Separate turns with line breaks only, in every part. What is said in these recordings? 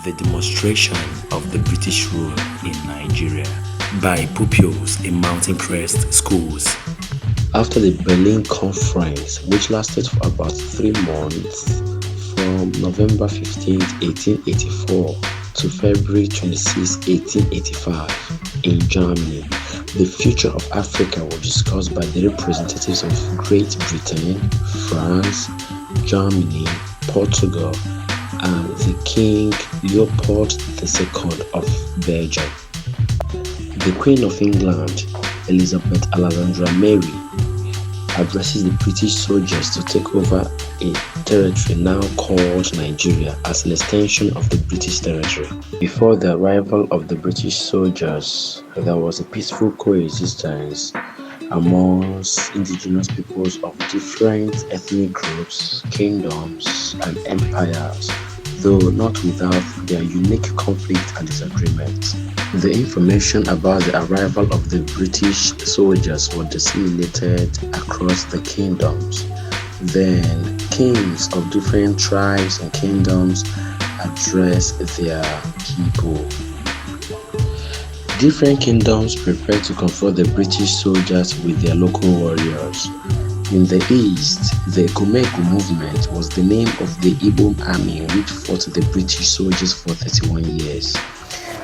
The Demonstration of the British Rule in Nigeria by Pupils in Mountain Crest Schools. After the Berlin Conference, which lasted for about 3 months from November 15, 1884 to February 26, 1885 in Germany, the future of Africa was discussed by the representatives of Great Britain, France, Germany, Portugal, and the King Leopold II of Belgium. The Queen of England, Elizabeth Alexandra Mary, addresses the British soldiers to take over a territory now called Nigeria as an extension of the British territory. Before the arrival of the British soldiers, there was a peaceful coexistence amongst indigenous peoples of different ethnic groups, kingdoms, and empires, though not without their unique conflict and disagreement. The information about the arrival of the British soldiers was disseminated across the kingdoms. Then, kings of different tribes and kingdoms addressed their people. Different kingdoms prepared to confront the British soldiers with their local warriors. In the east, the Ekumegu movement was the name of the Igbo army which fought the British soldiers for 31 years.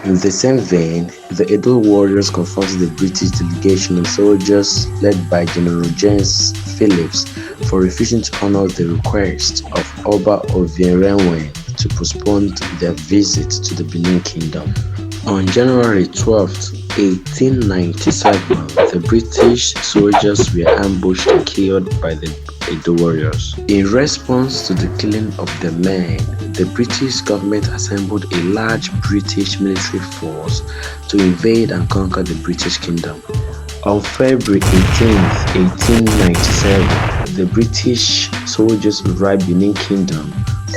In the same vein, the Edo warriors confronted the British delegation of soldiers led by General James Phillips for refusing to honor the request of Oba Ovierenwen to postpone their visit to the Benin Kingdom. On January 12, 1897, the British soldiers were ambushed and killed by the Edo warriors. In response to the killing of the men, the British government assembled a large British military force to invade and conquer the British Kingdom. On February 18, 1897, the British soldiers arrived in Benin Kingdom,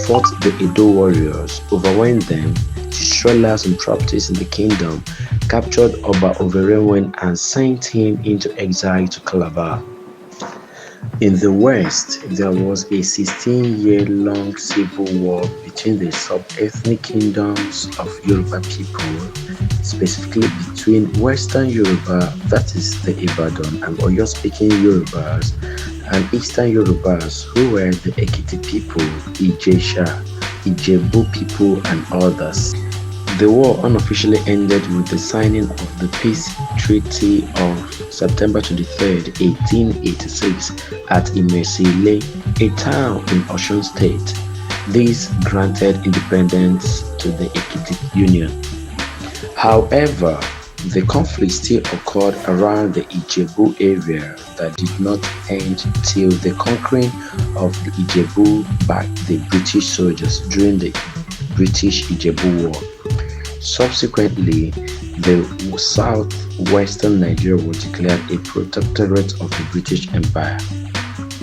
fought the Edo warriors, overwhelmed them, destroyed lives and properties in the kingdom, captured Oba Ovierenwen and sent him into exile to Calabar. In the west, there was a 16-year-long civil war between the sub-ethnic kingdoms of Yoruba people, specifically between Western Yoruba, that is the Ibadan and Oyo-speaking Yorubas, and Eastern Yorubas, who were the Ekiti people, Ijesha, Ijebu people, and others. The war unofficially ended with the signing of the Peace Treaty of September 23, 1886 at Imesile, a town in Osun State. This granted independence to the Ekiti Union. However, the conflict still occurred around the Ijebu area that did not end till the conquering of the Ijebu by the British soldiers during the British Ijebu War. Subsequently, the southwestern Nigeria was declared a protectorate of the British Empire.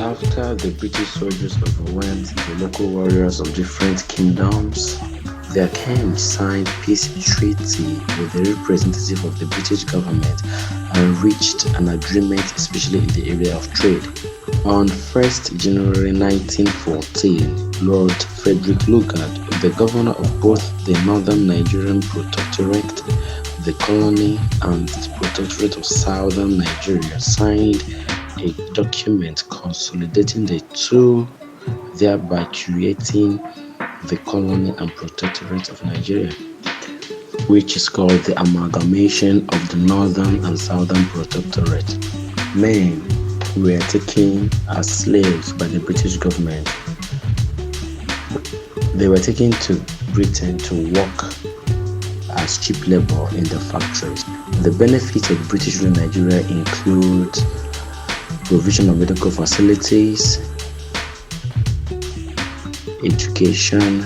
After the British soldiers overwhelmed the local warriors of different kingdoms, their king signed peace treaty with the representative of the British government and reached an agreement, especially in the area of trade. On 1st January 1914, Lord Frederick Lugard, the governor of both the Northern Nigerian Protectorate, the colony, and the Protectorate of Southern Nigeria, signed a document consolidating the two, thereby creating the colony and Protectorate of Nigeria, which is called the amalgamation of the Northern and Southern Protectorate. Men were taken as slaves by the British government. They were taken to Britain to work as cheap labor in the factories. The benefits of British rule in Nigeria include provision of medical facilities, education,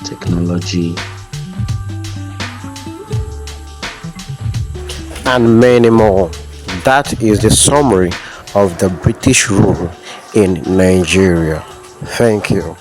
technology,
and many more. That is the summary of the British rule in Nigeria. Thank you.